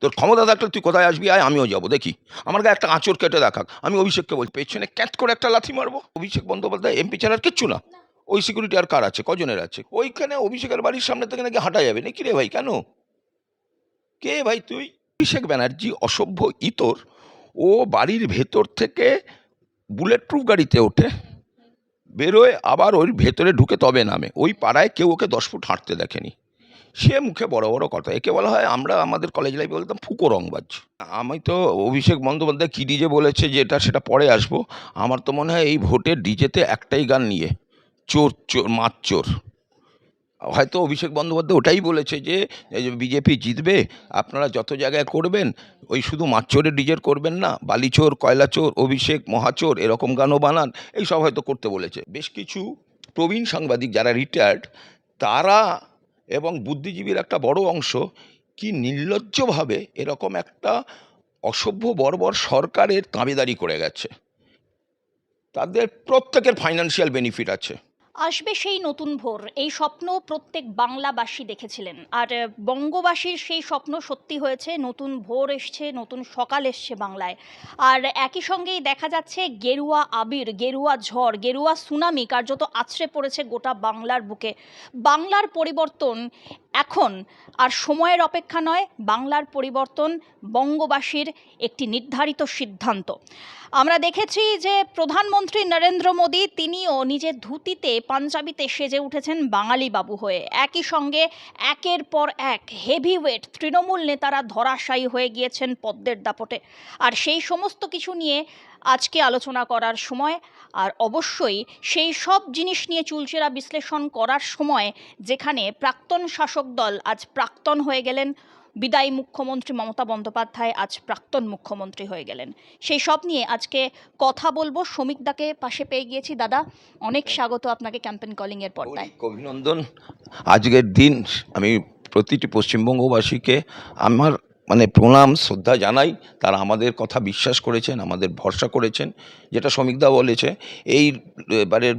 তোর ক্ষমতা থাকলে তুই কোথায় আসবি, আয় আমিও যাবো, দেখি আমার গায়ে একটা আঁচড় কেটে দেখাক। আমি অভিষেককে বলছি পেছনে ক্যাচ করে একটা লাথি মারবো। অভিষেক বন্দ্যোপাধ্যায় এমপি ছাড়া আর কিচ্ছু না। ওই সিকিউরিটি আর কার আছে, কজনের আছে? ওইখানে অভিষেকের বাড়ির সামনে থেকে নাকি হাঁটা যাবে নাকি রে ভাই? কেন? কে ভাই তুই? অভিষেক ব্যানার্জি অসভ্য ইতর, ও বাড়ির ভেতর থেকে বুলেট প্রুফ গাড়িতে ওঠে, বেরোয়, আবার ওর ভেতরে ঢুকে তবে নামে। ওই পাড়ায় কেউ ওকে 10 ফুট হাঁটতে দেখেনি। সে মুখে বড় বড় কথা। একে বলা হয়, আমরা আমাদের কলেজ লাইফে বলতাম ফুকো রংবাজ। আমি তো অভিষেক বন্দ্যোপাধ্যায় কী ডিজে বলেছে যেটা সেটা পরে আসবো। আমার তো মনে হয় এই ভোটের ডিজেতে একটাই গান নিয়ে, চোর চোর মাছ চোর। হয়তো অভিষেক বন্দ্যোপাধ্যায় ওটাই বলেছে যে বিজেপি জিতবে, আপনারা যত জায়গায় করবেন ওই শুধু মারচোরের ডিজের করবেন না, বালিচোর, কয়লা চোর, অভিষেক মহাচোর এরকম গানও বানান, এই সব হয়তো করতে বলেছে। বেশ কিছু প্রবীণ সাংবাদিক যারা রিটায়ার্ড, তারা এবং বুদ্ধিজীবীর একটা বড় অংশ কি নির্লজ্জভাবে এরকম একটা অসভ্য বর্বর সরকারের তাবেদারি করে গেছে। তাদের প্রত্যেকের ফাইন্যান্সিয়াল বেনিফিট আছে। আসবে সেই নতুন ভোর, এই স্বপ্ন প্রত্যেক বাংলাবাসী দেখেছিলেন। আর বঙ্গবাসীর সেই স্বপ্ন সত্যি হয়েছে। নতুন ভোর এসছে, নতুন সকাল এসছে বাংলায়। আর একই সঙ্গেই দেখা যাচ্ছে গেরুয়া আবির, গেরুয়া ঝড়, গেরুয়া সুনামি কার্যত আছড়ে পড়েছে গোটা বাংলার বুকে। বাংলার পরিবর্তন এখন আর সময়ের অপেক্ষা নয়, বাংলার পরিবর্তন বঙ্গবাসীর একটি নির্ধারিত সিদ্ধান্ত। আমরা দেখেছি যে প্রধানমন্ত্রী নরেন্দ্র মোদী তিনিও নিজের ধুতিতে পাঞ্জাবিতে সেজে উঠেছেন বাঙালি বাবু হয়ে। একই সঙ্গে একের পর এক হেভিওয়েট তৃণমূল নেতারা ধরাশায়ী হয়ে গিয়েছেন পদ্মের দাপটে। আর সেই সমস্ত কিছু নিয়ে আজকে আলোচনা করার সময়, আর অবশ্যই সেই সব জিনিস নিয়ে চুলচেরা বিশ্লেষণ করার সময় যেখানে প্রাক্তন শাসক দল আজ প্রাক্তন হয়ে গেলেন, বিদায়ী মুখ্যমন্ত্রী মমতা বন্দ্যোপাধ্যায় আজ প্রাক্তন মুখ্যমন্ত্রী হয়ে গেলেন, সেই সব নিয়ে আজকে কথা বলবো। শ্রমিক দাকে পাশে পেয়ে গিয়েছি। দাদা, অনেক স্বাগত আপনাকে ক্যাম্পেন কলিংয়ের পর্দায়। অভিনন্দন। আজকের দিন আমি প্রতিটি পশ্চিমবঙ্গবাসীকে আমার প্রণাম শ্রদ্ধা জানাই। তারা আমাদের কথা বিশ্বাস করেছেন, আমাদের ভরসা করেছেন। যেটা শ্রমিকদা বলেছে, এই এবারের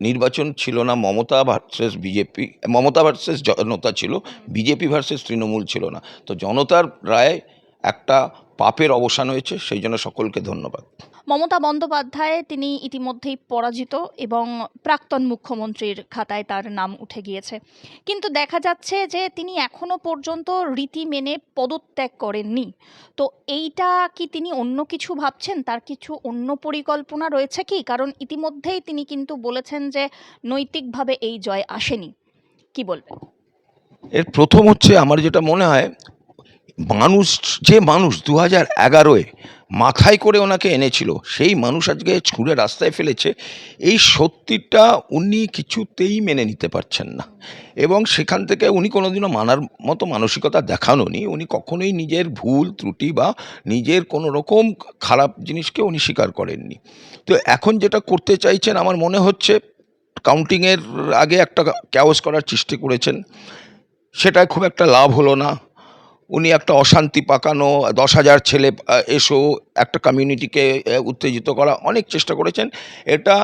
নির্বাচন ছিল না Mamata versus BJP, Mamata versus জনতা ছিল, বিজেপি ভার্সেস তৃণমূল ছিল না। তো জনতার রায় একটা পাপের অবসান হয়েছে, সেই জন্য সকলকে ধন্যবাদ। মমতা বন্দ্যোপাধ্যায় তিনি ইতিমধ্যেই পরাজিত এবং প্রাক্তন মুখ্যমন্ত্রীর খাতায় তার নাম উঠে গিয়েছে। কিন্তু দেখা যাচ্ছে যে তিনি এখনো পর্যন্ত রীতি মেনে পদত্যাগ করেননি। তো এইটা কি তিনি অন্য কিছু ভাবছেন? তার কিছু অন্য পরিকল্পনা রয়েছে কি? কারণ ইতিমধ্যেই তিনি কিন্তু বলেছেন যে নৈতিকভাবে এই জয় আসেনি। কি বলবেন? এর প্রথম হচ্ছে, আমার যেটা মনে হয়, মানুষ, যে মানুষ 2011-এ মাথায় করে ওনাকে এনেছিল, সেই মানুষ আজকে ছুঁড়ে রাস্তায় ফেলেছে, এই সত্যিটা উনি কিছুতেই মেনে নিতে পারছেন না। এবং সেখান থেকে উনি কোনোদিনও মানার মতো মানসিকতা দেখানোনি। উনি কখনোই নিজের ভুল ত্রুটি বা নিজের কোনো রকম খারাপ জিনিসকে উনি স্বীকার করেননি। তো এখন যেটা করতে চাইছেন, আমার মনে হচ্ছে কাউন্টিংয়ের আগে একটা ক্যাওস করার চেষ্টা করেছেন, সেটায় খুব একটা লাভ হলো না। উনি একটা অশান্তি পাকানো, 10,000 ছেলে এসো, একটা কমিউনিটিকে উত্তেজিত করা, অনেক চেষ্টা করেছেন। এটা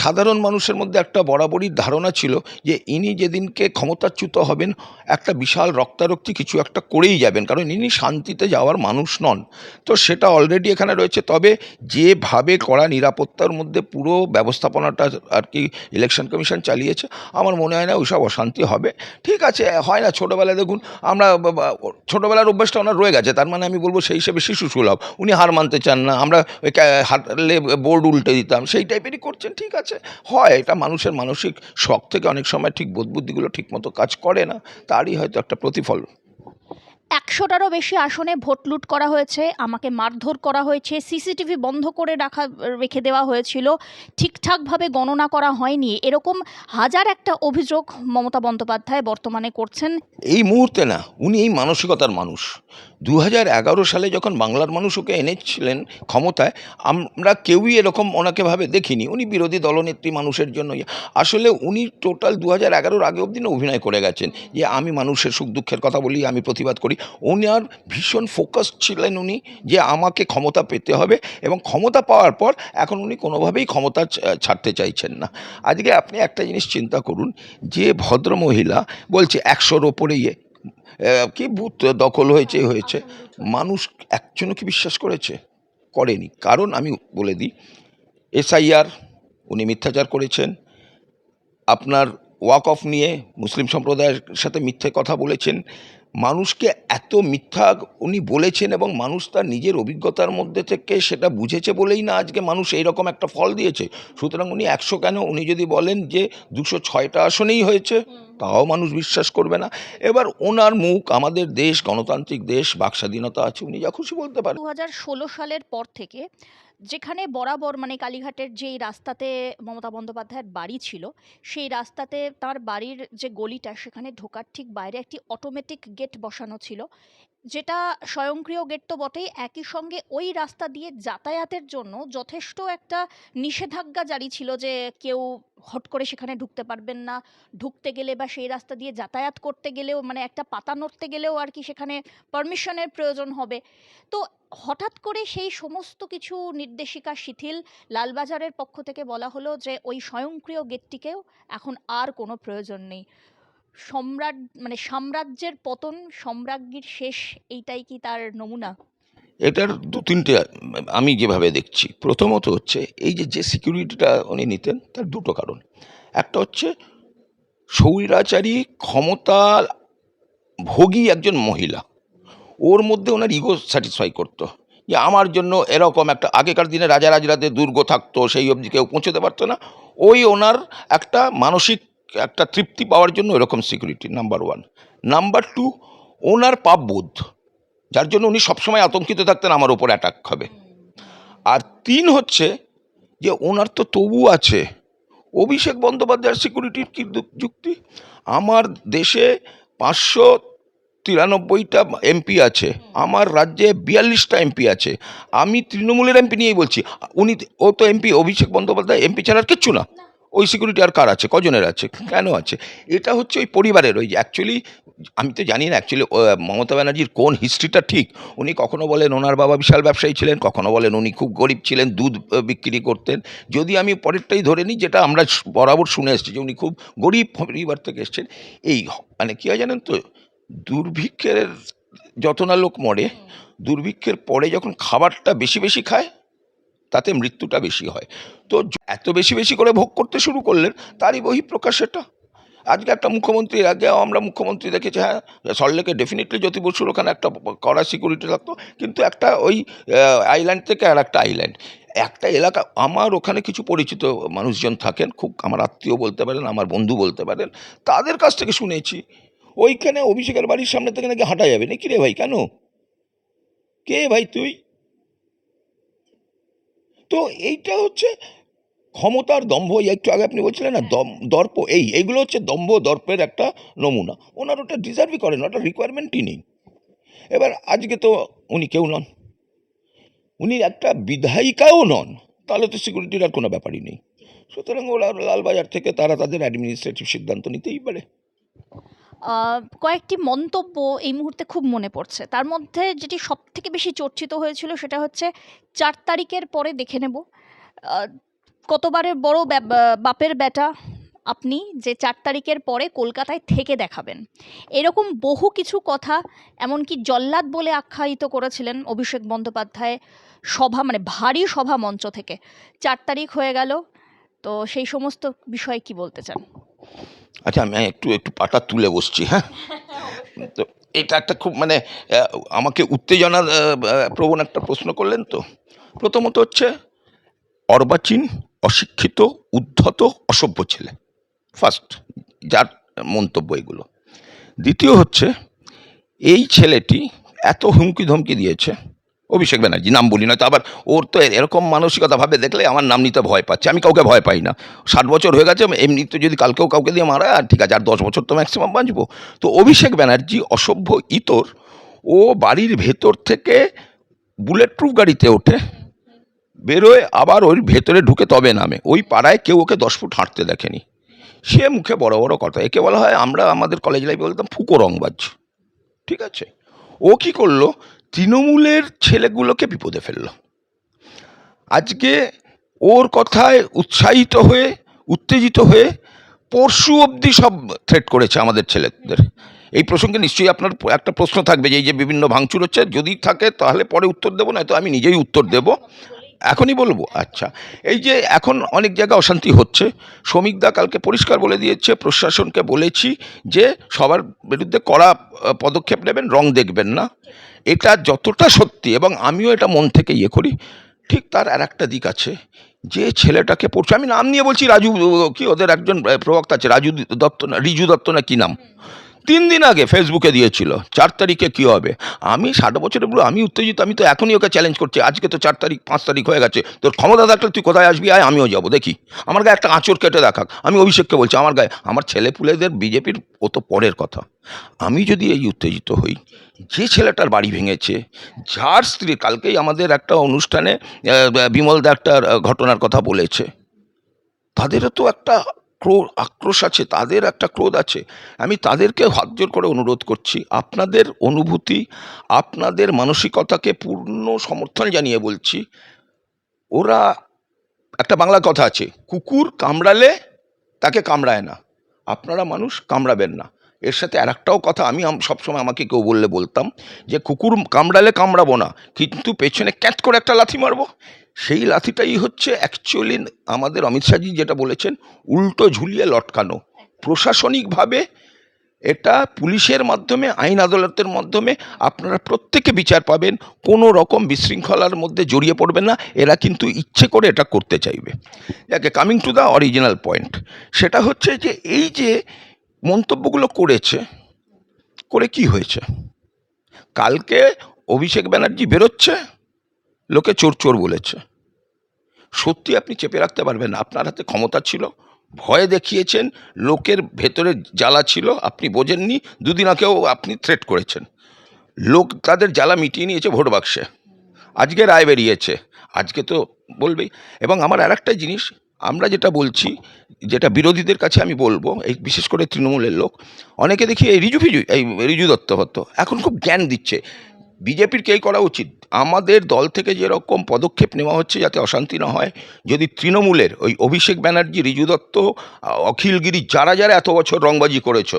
সাধারণ মানুষের মধ্যে একটা বরাবরই ধারণা ছিল যে ইনি যেদিনকে ক্ষমতাচ্যুত হবেন একটা বিশাল রক্তারক্তি কিছু একটা করেই যাবেন, কারণ ইনি শান্তিতে যাওয়ার মানুষ নন। তো সেটা অলরেডি এখানে রয়েছে। তবে যেভাবে কড়া নিরাপত্তার মধ্যে পুরো ব্যবস্থাপনাটা আর কি ইলেকশন কমিশন চালিয়েছে, আমার মনে হয় না ওইসব অশান্তি হবে। ঠিক আছে, হয় না, ছোটোবেলায় দেখুন আমরা ছোটোবেলার অভ্যাসটা ওনার রয়ে গেছে, তার আমি বলবো সেই হিসেবে শিশু সুলভ। উনি হার মানতে চান না, আমরা ওই হারলে বোর্ড উল্টে দিতাম, সেই টাইপেরই করছেন। ঠিক আছে, হয়, এটা মানুষের মানসিক শখ থেকে অনেক সময় ঠিক বোধবুদ্ধিগুলো ঠিক মতো কাজ করে না, তারই হয়তো একটা প্রতিফল। 100টারও বেশি আসনে ভোট লুট করা হয়েছে, আমাকে মারধর করা হয়েছে, সিসিটিভি বন্ধ করে রেখে দেওয়া হয়েছিল, ঠিকঠাকভাবে গণনা করা হয়নি, এরকম হাজার একটা অভিযোগ মমতা বন্দ্যোপাধ্যায় বর্তমানে করছেন। এই মুহূর্তে না, উনি এই মানসিকতার মানুষ। 2011 সালে যখন বাংলার মানুষ ওকে এনেছিলেন ক্ষমতায়, আমরা কেউই এরকম ওনাকে ভাবে দেখিনি। উনি বিরোধী দলনেত্রী, মানুষের জন্য। আসলে উনি টোটাল 2011 আগে অবধি না অভিনয় করে গেছেন যে আমি মানুষের সুখ দুঃখের কথা বলি, আমি প্রতিবাদ করি। ওনার ভীষণ ফোকাস ছিলেন উনি যে আমাকে ক্ষমতা পেতে হবে, এবং ক্ষমতা পাওয়ার পর এখন উনি কোনোভাবেই ক্ষমতা ছাড়তে চাইছেন না। আজকে আপনি একটা জিনিস চিন্তা করুন, যে ভদ্রমহিলা বলছে 100-র ওপরে কি বুথ দখল হয়েছে হয়েছে, মানুষ একজনও কি বিশ্বাস করেছে? করেনি। কারণ আমি বলে দিই, এসআইআর উনি মিথ্যাচার করেছেন, আপনার ওয়াক অফ নিয়ে মুসলিম সম্প্রদায়ের সাথে মিথ্যে কথা বলেছেন, মানুষকে এত মিথ্যা উনি বলেছেন এবং মানুষ তার নিজের অভিজ্ঞতার মধ্যে থেকে সেটা বুঝেছে বলেই না আজকে মানুষ এইরকম একটা ফল দিয়েছে। সুতরাং উনি 100 কেন, উনি যদি বলেন যে 206টা আসনেই হয়েছে, তাও মানুষ বিশ্বাস করবে না। এবার ওনার মুখ, আমাদের দেশ গণতান্ত্রিক দেশ, বাকস্বাধীনতা আছে, উনি যা খুশি বলতে পারেন। 2016 সালের পর থেকে যেখানে বরাবর মানে কালীঘাটের যেই রাস্তাতে মমতা বন্দ্যোপাধ্যায়ের বাড়ি ছিল, সেই রাস্তাতে তার বাড়ির যে গলিটা, সেখানে ঢোকার ঠিক বাইরে একটি অটোমেটিক গেট বসানো ছিল, যেটা স্বয়ংক্রিয় গেট তো বটেই, একই সঙ্গে ওই রাস্তা দিয়ে যাতায়াতের জন্য যথেষ্ট একটা নিষেধাজ্ঞা জারি ছিল যে কেউ হট করে সেখানে ঢুকতে পারবেন না, ঢুকতে গেলে বা সেই রাস্তা দিয়ে যাতায়াত করতে গেলেও মানে একটা পাতা নড়তে গেলেও আর কি সেখানে পারমিশনের প্রয়োজন হবে। তো হঠাৎ করে সেই সমস্ত কিছু নির্দেশিকা শিথিল, লালবাজারের পক্ষ থেকে বলা হলো যে ওই স্বয়ংক্রিয় গেটটিকেও এখন আর কোনো প্রয়োজন নেই। সম্রাট মানে সাম্রাজ্যের পতন, সম্রাজ্ঞীর শেষ, এইটাই কি তার নমুনা? এটার দু তিনটে আমি যেভাবে দেখছি, প্রথমত হচ্ছে এই যে যে সিকিউরিটিটা উনি নিতেন তার দুটো কারণ। একটা হচ্ছে স্বৈরাচারী ক্ষমতা ভোগী একজন মহিলা, ওর মধ্যে ওনার ইগো স্যাটিসফাই করতো, যে আমার জন্য এরকম একটা, আগেকার দিনে রাজা রাজরাতে দুর্গ থাকতো, সেই অবধি কেউ পৌঁছতে পারতো না, ওই ওনার একটা মানসিক একটা তৃপ্তি পাওয়ার জন্য এরকম security, number one. Number two, ওনার পাপবোধ, যার জন্য উনি সবসময় আতঙ্কিত থাকতেন আমার ওপর অ্যাটাক হবে। আর তিন হচ্ছে যে ওনার তো তবু আছে অভিষেক বন্দ্যোপাধ্যায়ের সিকিউরিটির কি যুক্তি? আমার দেশে 593টা এমপি আছে, আমার রাজ্যে 42টা এমপি আছে, আমি তৃণমূলের এমপি নিয়েই বলছি। উনি, ও তো এমপি, অভিষেক বন্দ্যোপাধ্যায় এমপি ছাড়া আর কিচ্ছু না। ওই সিকিউরিটি আর কার আছে, কজনের আছে, কেন আছে? এটা হচ্ছে ওই পরিবারের, ওই যে অ্যাকচুয়ালি আমি তো জানি না অ্যাকচুয়ালি মমতা ব্যানার্জির কোন হিস্ট্রিটা ঠিক। উনি কখনো বলেন ওনার বাবা বিশাল ব্যবসায়ী ছিলেন, কখনো বলেন উনি খুব গরিব ছিলেন, দুধ বিক্রি করতেন। যদি আমি পরেরটাই ধরে নিই, যেটা আমরা বরাবর শুনে এসেছি, যে উনি খুব গরিব পরিবার থেকে এসেছেন। এই মানে কী হয় জানেন তো, দুর্ভিক্ষের যত না লোক মরে, দুর্ভিক্ষের পরে যখন খাবারটা বেশি বেশি খায়, তাতে মৃত্যুটা বেশি হয়। তো এত বেশি বেশি করে ভোগ করতে শুরু করলেন, তারই বহিঃপ্রকাশ এটা। আজকে একটা মুখ্যমন্ত্রীর, আগেও আমরা মুখ্যমন্ত্রী দেখেছি, হ্যাঁ সল্টলেকে ডেফিনেটলি জ্যোতি বসুর ওখানে একটা কড়া সিকিউরিটি থাকতো, কিন্তু একটা ওই আইল্যান্ড থেকে আর একটা আইল্যান্ড, একটা এলাকা, আমার ওখানে কিছু পরিচিত মানুষজন থাকেন, খুব আমার আত্মীয় বলতে পারেন, আমার বন্ধু বলতে পারেন, তাদের কাছ থেকে শুনেছি ওইখানে অভিষেকের বাড়ির সামনে থেকে নাকি হাঁটা যাবে না। কিরে ভাই, কেন? কে ভাই তুই? তো এইটা হচ্ছে ক্ষমতার দম্ভ। এই একটু আগে আপনি বলছিলেন না, দর্প, এইগুলো হচ্ছে দম্ভ দর্পের একটা নমুনা। ওনার ওটা ডিজার্ভই করেন, ওটা রিকোয়ারমেন্টই নেই। এবার আজকে তো উনি কেউ নন, উনি একটা বিধায়িকাও নন, তাহলে তো সিকিউরিটির আর কোনো ব্যাপারই নেই। সুতরাং ওরা লালবাজার থেকে তারা তাদের অ্যাডমিনিস্ট্রেটিভ সিদ্ধান্ত নিতেই পারে। কয়েকটি মন্তব্য এই মুহূর্তে খুব মনে পড়ছে, তার মধ্যে যেটি সব থেকে বেশি চর্চিত হয়েছিল সেটা হচ্ছে 4 তারিখের পরে দেখে নেব। আহ, কতবারের বড় বাপের বেটা আপনি যে 4 তারিখের পরে কলকাতায় থেকে দেখাবেন, এরকম বহু কিছু কথা, এমনকি জল্লাদ বলে আখ্যায়িত করেছিলেন অভিষেক বন্দ্যোপাধ্যায় সভা, মানে ভারী সভা মঞ্চ থেকে। 4 তারিখ হয়ে গেল, তো সেই সমস্ত বিষয়ে কি বলতে চান? আচ্ছা, আমি একটু একটু পাটা তুলে বসছি, হ্যাঁ। তো এটা একটা খুব মানে আমাকে উত্তেজনার প্রবণ একটা প্রশ্ন করলেন। তো প্রথমত হচ্ছে অর্বাচীন, অশিক্ষিত, উদ্ধত, অসভ্য ছেলে, ফার্স্ট যার মন্তব্য এগুলো। দ্বিতীয় হচ্ছে এই ছেলেটি এত হুমকি ধমকি দিয়েছে, অভিষেক ব্যানার্জি নাম বলি না তো, আবার ওর তো এরকম মানসিকতা ভাবে দেখলে আমার নাম নিতে ভয় পাচ্ছে। আমি কাউকে ভয় পাই না, 60 বছর হয়ে গেছে, এমনি তো যদি কালকেও কাউকে দিয়ে মারায় আর ঠিক আছে, আর 10 বছর তো ম্যাক্সিমাম বাঁচবো। তো অভিষেক ব্যানার্জি অসভ্য ইতর, ও বাড়ির ভেতর থেকে বুলেট প্রুফ গাড়িতে ওঠে, বেরোয়, আবার ওর ভেতরে ঢুকে তবে নামে। ওই পাড়ায় কেউ ওকে 10 ফুট হাঁটতে দেখেনি। সে মুখে বড় বড় কথা, একে বলা হয়, আমরা আমাদের কলেজ লাইফে বলতাম ফুকো রংবাজ। ঠিক আছে, ও কি করলো, তৃণমূলের ছেলেগুলোকে বিপদে ফেললো। আজকে ওর কথায় উৎসাহিত হয়ে, উত্তেজিত হয়ে পরশু অবধি সব থ্রেট করেছে আমাদের ছেলেদের। এই প্রসঙ্গে নিশ্চয়ই আপনার একটা প্রশ্ন থাকবে যে এই যে বিভিন্ন ভাঙচুর হচ্ছে, যদি থাকে তাহলে পরে উত্তর দেবো, না তো আমি নিজেই উত্তর দেব। এখনই বলবো? আচ্ছা, এই যে এখন অনেক জায়গায় অশান্তি হচ্ছে, শ্রমিকদা কালকে পরিষ্কার বলে দিয়েছে, প্রশাসনকে বলেছি যে সবার বিরুদ্ধে কড়া পদক্ষেপ নেবেন, রং দেখবেন না। এটা যতটা সত্যি, এবং আমিও এটা মন থেকে ইয়ে করি, ঠিক তার আর একটা দিক আছে। যে ছেলেটাকে পড়ছে, আমি নাম নিয়ে বলছি, রাজু, কি ওদের একজন প্রবক্তা আছে, রাজু দত্ত না রিজু দত্ত না কি নাম, 3 দিন আগে ফেসবুকে দিয়েছিল 4 তারিখে কি হবে। আমি 60 বছরের বুড়ো, আমি উত্তেজিত, আমি তো এখনই ওকে চ্যালেঞ্জ করছি, আজকে তো 4 তারিখ, 5 তারিখ হয়ে গেছে, তোর ক্ষমতা থাকলে তুই কোথায় আসবি, আয় আমিও যাবো, দেখি আমার গায়ে একটা আঁচড় কেটে দেখাক। আমি অভিষেককে বলছি, আমার গায়ে, আমার ছেলে পুলেদের বিজেপির ও তো পরের কথা, আমি যদি এই উত্তেজিত হই, যে ছেলেটার বাড়ি ভেঙেছে, যার স্ত্রী, কালকেই আমাদের একটা অনুষ্ঠানে বিমলদা একটা ঘটনার কথা বলেছে, তাদেরও তো একটা আক্রোশ আছে, তাদের একটা ক্রোধ আছে। আমি তাদেরকে হাত জোর করে অনুরোধ করছি, আপনাদের অনুভূতি, আপনাদের মানসিকতাকে পূর্ণ সমর্থন জানিয়ে বলছি, ওরা, একটা বাংলা কথা আছে, কুকুর কামড়ালে তাকে কামড়ায় না, আপনারা মানুষ কামড়াবেন না। এর সাথে আর একটাও কথা, আমি সবসময় আমাকে কেউ বললে বলতাম যে কুকুর কামড়ালে কামড়াবো না, কিন্তু পেছনে ক্যাচ করে একটা লাথি মারবো। সেই লাথিটাই হচ্ছে অ্যাকচুয়ালি আমাদের অমিত শাহজি যেটা বলেছেন, উল্টো ঝুলিয়ে লটকানো। প্রশাসনিকভাবে এটা পুলিশের মাধ্যমে, আইন আদালতের মাধ্যমে আপনারা প্রত্যেকে বিচার পাবেন, কোনো রকম বিশৃঙ্খলার মধ্যে জড়িয়ে পড়বেন না, এরা কিন্তু ইচ্ছে করে এটা করতে চাইবে। যাকে coming to the original point, সেটা হচ্ছে যে এই যে মন্তব্যগুলো করেছে, করে কি হয়েছে? কালকে অভিষেক ব্যানার্জি বেরোচ্ছে, লোকে চোর চোর বলেছে। সত্যি আপনি চেপে রাখতে পারবেন না, আপনার হাতে ক্ষমতা ছিল, ভয় দেখিয়েছেন, লোকের ভেতরে জ্বালা ছিল, আপনি বোঝেননি, দুদিন আগেও আপনি থ্রেট করেছেন, লোক তাদের জ্বালা মিটিয়ে নিয়েছে ভোট বাক্সে, আজকে রায় বেরিয়েছে, আজকে তো বলবেই। এবং আমার আর একটা জিনিস, আমরা যেটা বলছি, যেটা বিরোধীদের কাছে আমি বলবো, এই বিশেষ করে তৃণমূলের লোক, অনেকে দেখি এই রিজু দত্ত এখন খুব জ্ঞান দিচ্ছে, বিজেপির কে করা উচিত, আমাদের দল থেকে যেরকম পদক্ষেপ নেওয়া হচ্ছে যাতে অশান্তি না হয়, যদি তৃণমূলের ওই অভিষেক ব্যানার্জি, রিজু দত্ত, অখিলগিরি, যারা যারা এত বছর রংবাজি করেছো,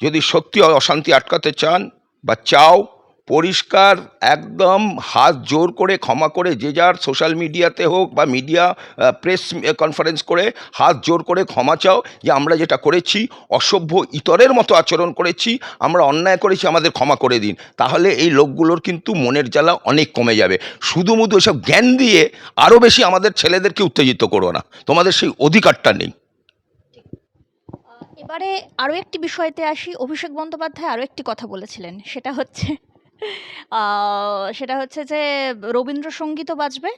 যদি সত্যি অশান্তি আটকাতে চান বা চাও, পরিষ্কার একদম হাত জোর করে ক্ষমা করে, যে যার সোশ্যাল মিডিয়াতে হোক বা মিডিয়া প্রেস কনফারেন্স করে হাত জোর করে ক্ষমা চাও, যে আমরা যেটা করেছি অসভ্য ইতরের মতো আচরণ করেছি, আমরা অন্যায় করেছি, আমাদের ক্ষমা করে দিন। তাহলে এই লোকগুলোর কিন্তু মনের জ্বালা অনেক কমে যাবে। শুধুমুধু এসব জ্ঞান দিয়ে আরও বেশি আমাদের ছেলেদেরকে উত্তেজিত করো না, তোমাদের সেই অধিকারটা নেই। এবারে আরও একটি বিষয়তে আসি। অভিষেক বন্দ্যোপাধ্যায় আরও একটি কথা বলেছিলেন, সেটা হচ্ছে যে রবীন্দ্রসঙ্গীতও বাজবে,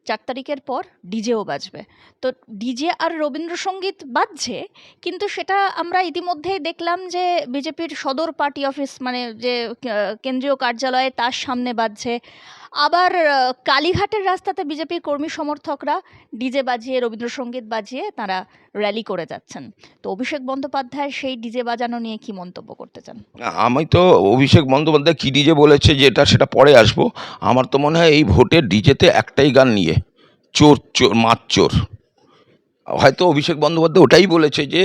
4 তারিখের পর ডিজেও বাজবে। তো ডিজে আর রবীন্দ্রসঙ্গীত বাজছে, কিন্তু সেটা আমরা ইতিমধ্যেই দেখলাম যে বিজেপির সদর পার্টি অফিস, মানে যে কেন্দ্রীয় কার্যালয়ে, তার সামনে বাজছে। আবার কালীঘাটের রাস্তাতে বিজেপির কর্মী সমর্থকরা ডিজে বাজিয়ে, রবীন্দ্রসঙ্গীত বাজিয়ে তারা র্যালি করে যাচ্ছেন। তো অভিষেক বন্দ্যোপাধ্যায়ের সেই ডিজে বাজানো নিয়ে কি মন্তব্য করতে চান? আমি তো অভিষেক বন্দ্যোপাধ্যায় কী ডিজে বলেছে যেটা, সেটা পরে আসবো। আমার তো মনে হয় এই ভোটের ডিজেতে একটাই গান নিয়ে, চোর চোর মাছ চোর। হয়তো অভিষেক বন্দ্যোপাধ্যায় ওটাই বলেছে যে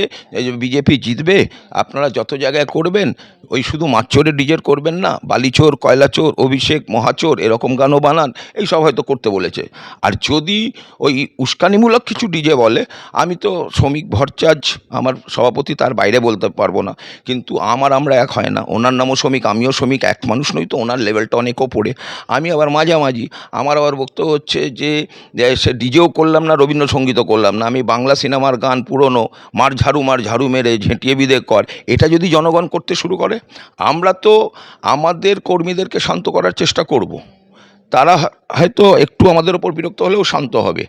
বিজেপি জিতবে, আপনারা যত জায়গায় করবেন ওই শুধু মাচোরের ডিজের করবেন না, বালিচোর, কয়লা চোর, অভিষেক মহাচোর, এরকম গানও বানান, এই সব হয়তো করতে বলেছে। আর যদি ওই উস্কানিমূলক কিছু ডিজে বলে, আমি তো শ্রমিক ভট্টাচার্য আমার সভাপতি, তার বাইরে বলতে পারবো না, কিন্তু আমরা এক হয় না, ওনার নামও শ্রমিক, আমিও শ্রমিক, এক মানুষ নই তো, ওনার লেভেলটা অনেক ওপরে, আমি আবার মাঝামাঝি। আমার আবার বক্তব্য হচ্ছে যে সে ডিজেও করলাম না, রবীন্দ্রসঙ্গীতও করলাম না, আমি বাংলা সিনেমার গান পুরনো, মার ঝাড়ু মেরে ঝেঁটিয়ে বিদে কর, এটা যদি জনগণ করতে শুরু করে, আমরা তো আমাদের কর্মীদেরকে শান্ত করার চেষ্টা করব, তারা হয়তো একটু আমাদের ওপর বিরক্ত হলেও শান্ত হবে।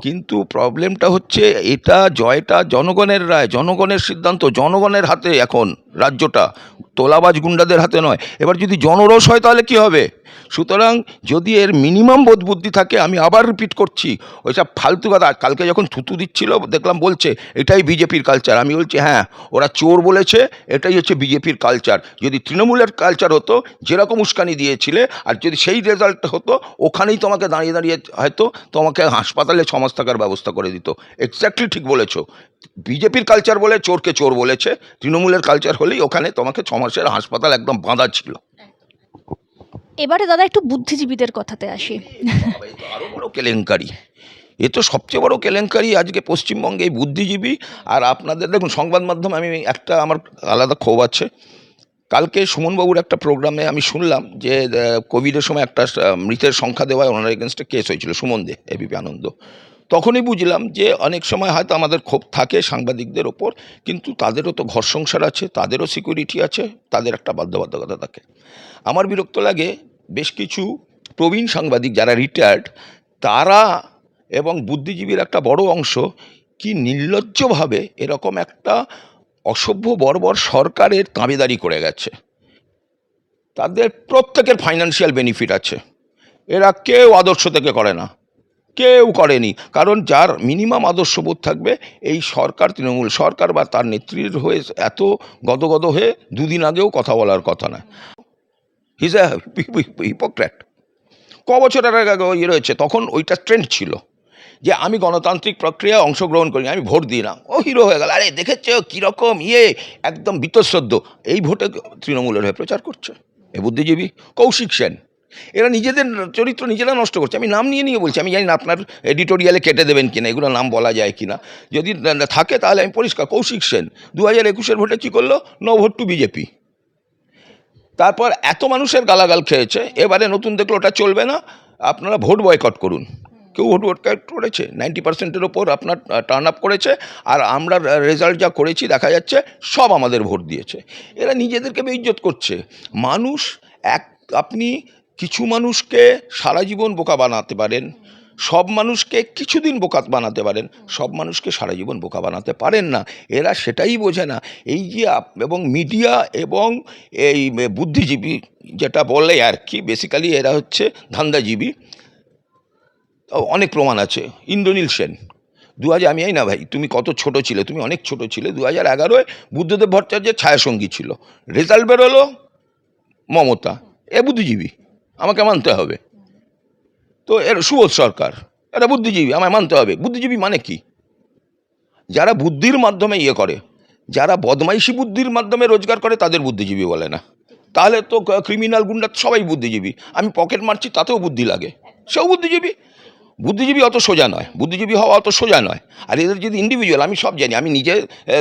কিন্তু প্রবলেমটা হচ্ছে, এটা জয়টা জনগণের রায়, জনগণের সিদ্ধান্ত, জনগণের হাতে এখন রাজ্যটা, তোলাবাজ গুন্ডাদের হাতে নয়। এবার যদি জনরোষ হয় তাহলে কি হবে? সুতরাং যদি এর মিনিমাম বোধ বুদ্ধি থাকে, আমি আবার রিপিট করছি, ওইসব ফালতু কথা, কালকে যখন থুতু দিচ্ছিল দেখলাম বলছে এটাই বিজেপির কালচার, আমি বলছি হ্যাঁ, ওরা চোর বলেছে, এটাই হচ্ছে বিজেপির কালচার। যদি তৃণমূলের কালচার হতো, যেরকম উস্কানি দিয়েছিলে, আর যদি সেই রেজাল্ট হতো, ওখানে ওখানেই তোমাকে দাঁড়িয়ে দাঁড়িয়ে হয়তো তোমাকে হাসপাতালে 6 মাস থাকার ব্যবস্থা করে দিত। এক্স্যাক্টলি ঠিক বলেছো। বিজেপির কালচার বলে চোরকে চোর বলেছে, তৃণমূলের কালচার হলেই ওখানে তোমাকে 6 মাসের হাসপাতাল একদম বাঁধা ছিল। এবারে দাদা একটু বুদ্ধিজীবীদের কথাতে আসি। বাবা, এ তো আরো বড় কেলেঙ্কারি। এ তো সবচেয়ে বড় কেলেঙ্কারি আজকে পশ্চিমবঙ্গে, এই বুদ্ধিজীবী। আর আপনাদের দেখুন সংবাদ মাধ্যম, আমি একটা আমার আলাদা ক্ষোভ আছে। কালকে সুমনবাবুর একটা প্রোগ্রামে আমি শুনলাম যে কোভিডের সময় একটা মৃতের সংখ্যা দেওয়ায় ওনার এগেনস্টে কেস হয়েছিল, সুমন দে, এবিপি আনন্দ। তখনই বুঝলাম যে অনেক সময় হয়তো আমাদের ক্ষোভ থাকে সাংবাদিকদের ওপর, কিন্তু তাদেরও তো ঘর সংসার আছে, তাদেরও সিকিউরিটি আছে, তাদের একটা বাধ্যবাধকতা থাকে। আমার বিরক্ত লাগে বেশ কিছু প্রবীণ সাংবাদিক যারা রিটায়ার্ড, তারা এবং বুদ্ধিজীবীর একটা বড় অংশ কি নির্লজ্জভাবে এরকম একটা অসভ্য বর্বর সরকারের তাবেদারি করে গেছে। তাদের প্রত্যেকের ফাইন্যান্সিয়াল বেনিফিট আছে, এরা কেউ আদর্শ থেকে করে না, কেউ করেনি। কারণ যার মিনিমাম আদর্শবোধ থাকবে, এই সরকার, তৃণমূল সরকার বা তার নেত্রীর হয়ে এত গদগদ হয়ে দুদিন আগেও কথা বলার কথা না। হিজ এ হিপোক্রেট। ক বছরের আগে ইয়ে রয়েছে, তখন ওইটা ট্রেন্ড ছিল যে আমি গণতান্ত্রিক প্রক্রিয়ায় অংশগ্রহণ করি, আমি ভোট দিই না, ও হিরো হয়ে গেল। আরে দেখেছ কীরকম একদম বীতশ্রদ্ধ, এই ভোটে তৃণমূলের হয়ে প্রচার করছে এ বুদ্ধিজীবী। কৌশিক সেন, এরা নিজেদের চরিত্র নিজেরা নষ্ট করছে। আমি নাম নিয়ে নিয়ে বলছি, আমি জানি না আপনার এডিটোরিয়ালে কেটে দেবেন কিনা, এগুলো নাম বলা যায় কিনা, যদি থাকে তাহলে আমি পরিষ্কার। কৌশিক সেন 2021-এর ভোটে কী করলো? No vote to BJP. তারপর এত মানুষের গালাগাল খেয়েছে, এবারে নতুন দেখলো ওটা চলবে না, আপনারা ভোট বয়কট করুন। কেউ ভোট বয়কট করেছে? 90%-এর ওপর আপনার টার্ন আপ করেছে। আর আমরা রেজাল্ট যা করেছি দেখা যাচ্ছে সব আমাদের ভোট দিয়েছে। এরা নিজেদেরকে বেইজ্জত করছে। মানুষ আপনি কিছু মানুষকে সারা জীবন বোকা বানাতে পারেন, সব মানুষকে কিছুদিন বোকা বানাতে পারেন, সব মানুষকে সারা জীবন বোকা বানাতে পারেন না। এরা সেটাই বোঝে না। এই যে এবং মিডিয়া এবং এই বুদ্ধিজীবী যেটা বলে আর কি, বেসিক্যালি এরা হচ্ছে ধান্দাজীবী। অনেক প্রমাণ আছে। ইন্দ্রনীল সেন আমি না ভাই, তুমি কত ছোট ছিলে, তুমি অনেক ছোট ছিলে। 2011-এ বুদ্ধদেব ভট্টাচার্যের ছায়াসঙ্গী ছিল, রেজাল্ট বেরোলো মমতা। এ বুদ্ধিজীবী, আমাকে মানতে হবে। তো এর সুবোধ সরকার, এরা বুদ্ধিজীবী, আমায় মানতে হবে। বুদ্ধিজীবী মানে কি? যারা বুদ্ধির মাধ্যমে করে, যারা বদমাইশি বুদ্ধির মাধ্যমে রোজগার করে, তাদের বুদ্ধিজীবী বলে না। তাহলে তো ক্রিমিনাল গুন্ডা সবাই বুদ্ধিজীবী। আমি পকেট মারছি, তাতেও বুদ্ধি লাগে, সেও বুদ্ধিজীবী। বুদ্ধিজীবী অত সোজা নয়, বুদ্ধিজীবী হওয়া অত সোজা নয়। আর এদের যদি ইন্ডিভিজুয়াল, আমি সব জানি, আমি নিজে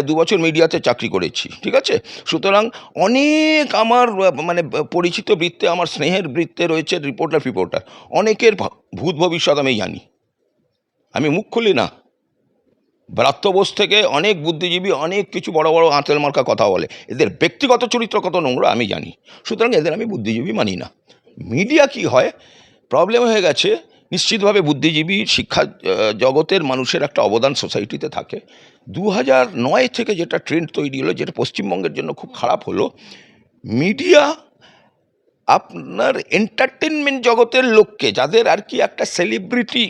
2 বছর মিডিয়াতে চাকরি করেছি, ঠিক আছে? সুতরাং অনেক আমার মানে পরিচিত বৃত্তে, আমার স্নেহের বৃত্তে রয়েছে রিপোর্টার, অনেকের ভূত ভবিষ্যৎ আমি জানি। আমি মুখ খুলি না। ব্রাত্যবোস থেকে অনেক বুদ্ধিজীবী অনেক কিছু বড় বড় আঁতেল মার্কা কথা বলে, এদের ব্যক্তিগত চরিত্র কত নোংরা আমি জানি। সুতরাং এদের আমি বুদ্ধিজীবী মানি না। মিডিয়া কি হয়, প্রবলেম হয়ে গেছে। নিশ্চিতভাবে বুদ্ধিজীবী শিক্ষা জগতের মানুষের একটা অবদান সোসাইটিতে থাকে। 2009 থেকে যেটা ট্রেন্ড তৈরি হলো, যেটা পশ্চিমবঙ্গের জন্য খুব খারাপ হলো, মিডিয়া আপনার এন্টারটেনমেন্ট জগতের লোককে, যাদের আর কি একটা সেলিব্রিটি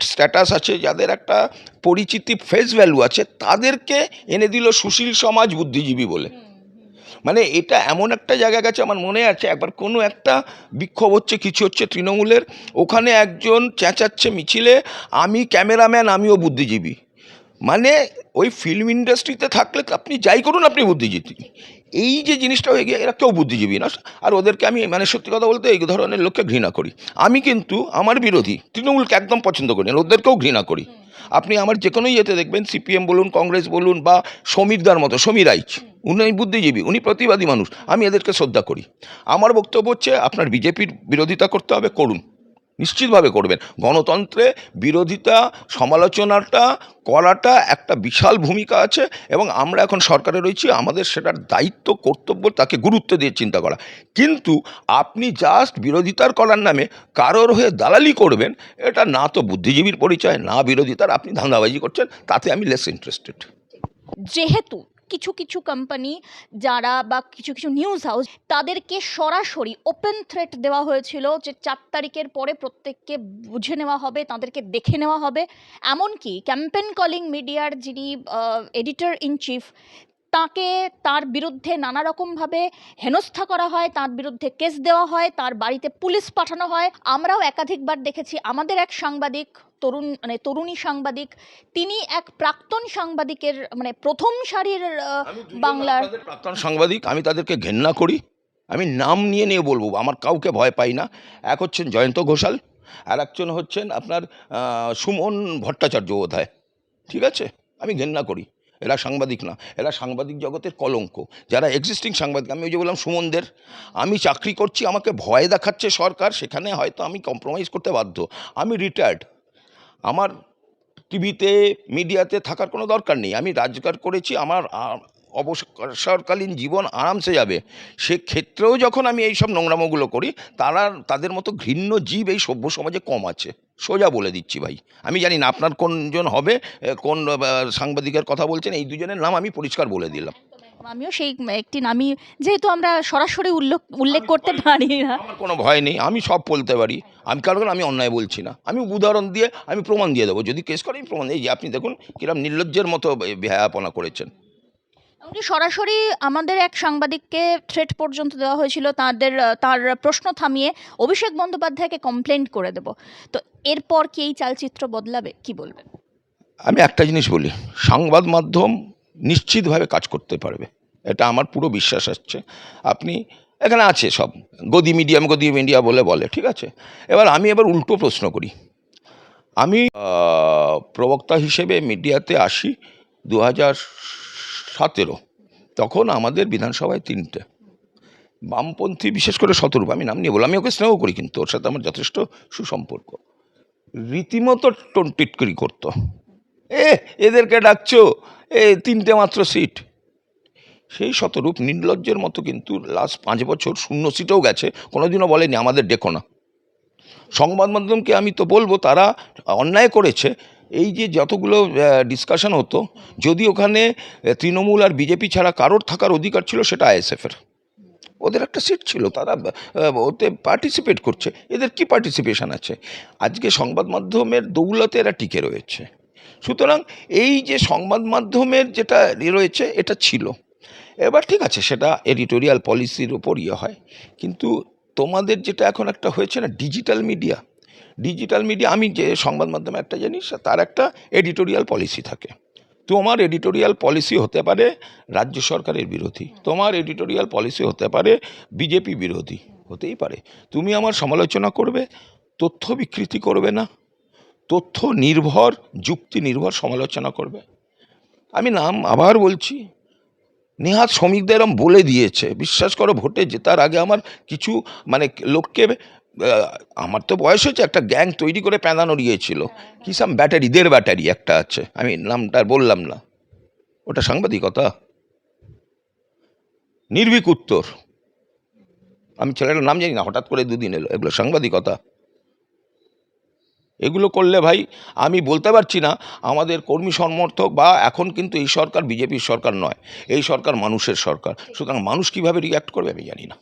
স্ট্যাটাস আছে, যাদের একটা পরিচিতি ফেস ভ্যালু আছে, তাদেরকে এনে দিল সুশীল সমাজ বুদ্ধিজীবী বলে। মানে এটা এমন একটা জায়গা গেছে। আমার মনে আছে একবার কোনো একটা বিক্ষোভ হচ্ছে, কিছু হচ্ছে তৃণমূলের, ওখানে একজন চেঁচাচ্ছে মিছিলে, আমি ক্যামেরাম্যান, আমিও বুদ্ধিজীবী। মানে ওই ফিল্ম ইন্ডাস্ট্রিতে থাকলে আপনি যাই করুন, আপনি বুদ্ধিজীবী। এই যে জিনিসটা হয়ে গিয়ে, এরা কেউ বুদ্ধিজীবী না। আর ওদেরকে আমি মানে সত্যি কথা বলতে এই ধরনের লোককে ঘৃণা করি। আমি কিন্তু আমার বিরোধী তৃণমূলকে একদম পছন্দ করি না, ওদেরকেও ঘৃণা করি। আপনি আমার যে কোনো ইয়েতে দেখবেন, সিপিএম বলুন, কংগ্রেস বলুন, বা সমীরদার মতো, সমীর রাইচ, উনি বুদ্ধিজীবী, উনি প্রতিবাদী মানুষ, আমি এদেরকে শ্রদ্ধা করি। আমার বক্তব্য হচ্ছে, আপনার বিজেপির বিরোধিতা করতে হবে, করুন, নিশ্চিতভাবে করবেন। গণতন্ত্রে বিরোধিতা, সমালোচনাটা করাটা একটা বিশাল ভূমিকা আছে, এবং আমরা এখন সরকারে রয়েছি, আমাদের সেটার দায়িত্ব, কর্তব্য, তাকে গুরুত্ব দিয়ে চিন্তা করা। কিন্তু আপনি জাস্ট বিরোধিতার করার নামে কারোর হয়ে দালালি করবেন, এটা না তো বুদ্ধিজীবীর পরিচয়, না বিরোধিতার, আপনি ধান্দাবাজি করছেন, তাতে আমি লেস ইন্টারেস্টেড। যেহেতু কিছু কিছু কোম্পানি যারা বা কিছু কিছু নিউজ হাউস, তাদেরকে সরাসরি ওপেন থ্রেট দেওয়া হয়েছিল যে 4 তারিখের পরে প্রত্যেককে বুঝে নেওয়া হবে, তাদেরকে দেখে নেওয়া হবে। এমনকি ক্যাম্পেন কলিং মিডিয়ার যিনি এডিটর ইন চিফ, তাকে তার বিরুদ্ধে নানা রকমভাবে হেনস্থা করা হয়, তার বিরুদ্ধে কেস দেওয়া হয়, তার বাড়িতে পুলিশ পাঠানো হয়। আমরাও একাধিকবার দেখেছি, আমাদের এক সাংবাদিক, তরুণী সাংবাদিক, তিনি এক প্রাক্তন সাংবাদিকের প্রথম সারির বাংলার প্রাক্তন সাংবাদিক, আমি তাদেরকে ঘেন্না করি। আমি নাম নিয়ে নিয়ে বলবো, আমার কাউকে ভয় পাই না। এক হচ্ছেন জয়ন্ত ঘোষাল, আর একজন হচ্ছেন আপনার সুমন ভট্টাচার্য বোধহয়, ঠিক আছে? আমি ঘেন্না করি, এরা সাংবাদিক না, এরা সাংবাদিক জগতের কলঙ্ক। যারা এক্সিস্টিং সাংবাদিক, আমি ওই যে বললাম সুমনদের, আমি চাকরি করছি, আমাকে ভয় দেখাচ্ছে সরকার, সেখানে হয়তো আমি কম্প্রোমাইজ করতে বাধ্য। আমি রিটায়ার্ড, আমার টিভিতে মিডিয়াতে থাকার কোনো দরকার নেই। আমি রোজগার করেছি, আমার অবসরকালীন জীবন আরামসে যাবে। সেক্ষেত্রেও যখন আমি এই সব নোংরামোগুলো করি, তাদের মতো ঘৃণ্য জীব এই সভ্য সমাজে কম আছে, সোজা বলে দিচ্ছি ভাই। আমি জানি না আপনার কোনজন হবে, কোন সাংবাদিকের কথা বলছেন, এই দুজনের নাম আমি পরিষ্কার বলে দিলাম। আমিও সেই একটি নামই, যেহেতু আমরা সরাসরি উল্লেখ করতে পারি না। আমার কোনো ভয় নেই, আমি সব বলতে পারি। কারণ আমি অন্যায় বলছি না, আমি উদাহরণ দিয়ে আমি প্রমাণ দিয়ে দেবো। যদি কেস করে আমি প্রমাণ, এই যে আপনি দেখুন কিরম নির্লজ্জের মতো বেহায়াপনা করেছেন। এমনকি সরাসরি আমাদের এক সাংবাদিককে থ্রেট পর্যন্ত দেওয়া হয়েছিল, তার প্রশ্ন থামিয়ে অভিষেক বন্দ্যোপাধ্যায়কে কমপ্লেন্ট করে দেব। তো এরপর কি এই চালচিত্র বদলাবে, কি বলবেন? আমি একটা জিনিস বলি, সংবাদ মাধ্যম নিশ্চিতভাবে কাজ করতে পারবে, এটা আমার পুরো বিশ্বাস আসছে। আপনি এখানে আছে সব গদি মিডিয়া বলে, ঠিক আছে? আমি উল্টো প্রশ্ন করি। আমি প্রবক্তা হিসেবে মিডিয়াতে আসি 2017, তখন আমাদের বিধানসভায় 3টে বামপন্থী, বিশেষ করে শতরূপ, আমি নাম নিয়ে বললাম, আমি ওকে স্নেহ করি, কিন্তু ওর সাথে আমার যথেষ্ট সুসম্পর্ক, রীতিমতো টিটকরি করতো। এদেরকে ডাকছো, 3টে মাত্র সিট। সেই শতরূপ নির্লজ্জের মতো কিন্তু লাস্ট 5 বছর 0 সিটেও গেছে, কোনোদিনও বলেনি আমাদের ডেকো না। সংবাদ মাধ্যমকে আমি তো বলবো তারা অন্যায় করেছে। এই যে যতগুলো ডিসকাশন হতো, যদি ওখানে তৃণমূল আর বিজেপি ছাড়া কারোর থাকার অধিকার ছিল, সেটা আইএসএফের, ওদের একটা সিট ছিল, তারা ওতে পার্টিসিপেট করছে। এদের কি পার্টিসিপেশন আছে? আজকে সংবাদ মাধ্যমের দৌলতে এরা টিকে রয়েছে। সুতরাং এই যে সংবাদ মাধ্যমের যেটা রয়েছে, এটা ছিল। ঠিক আছে, সেটা এডিটোরিয়াল পলিসির উপর হয়, কিন্তু তোমাদের যেটা এখন একটা হয়েছে না, ডিজিটাল মিডিয়া, আমি যে সংবাদ মাধ্যমে একটা জিনিস, তার একটা এডিটোরিয়াল পলিসি থাকে। তোমার এডিটোরিয়াল পলিসি হতে পারে রাজ্য সরকারের বিরোধী, তোমার এডিটোরিয়াল পলিসি হতে পারে বিজেপি বিরোধী, হতেই পারে। তুমি আমার সমালোচনা করবে, তথ্য বিকৃতি করবে না, তথ্য নির্ভর, যুক্তি নির্ভর সমালোচনা করবে। আমি নাম আবার বলছি, নেহাত শ্রমিকদের এরম বলে দিয়েছে, বিশ্বাস করো, ভোটে জেতার আগে আমার কিছু লোককে, আমার তো বয়স হয়েছে, একটা গ্যাং তৈরি করে প্যাঁদানো দিয়েছিল, কি সাম ব্যাটারি, 1.5 ব্যাটারি একটা আছে, আমি নামটা বললাম না, ওটা সাংবাদিকতা? নির্ভীক উত্তর, আমি ছেলেটার নাম জানি না, হঠাৎ করে 2 দিন এলো, এগুলো সাংবাদিকতা? এগুলো করলে ভাই, আমি বলতে পারছি না আমাদের কর্মী সমর্থক, বা এখন কিন্তু এই সরকার বিজেপির সরকার নয়, এই সরকার মানুষের সরকার। সুতরাং মানুষ কীভাবে রিঅ্যাক্ট করবে আমি জানি না।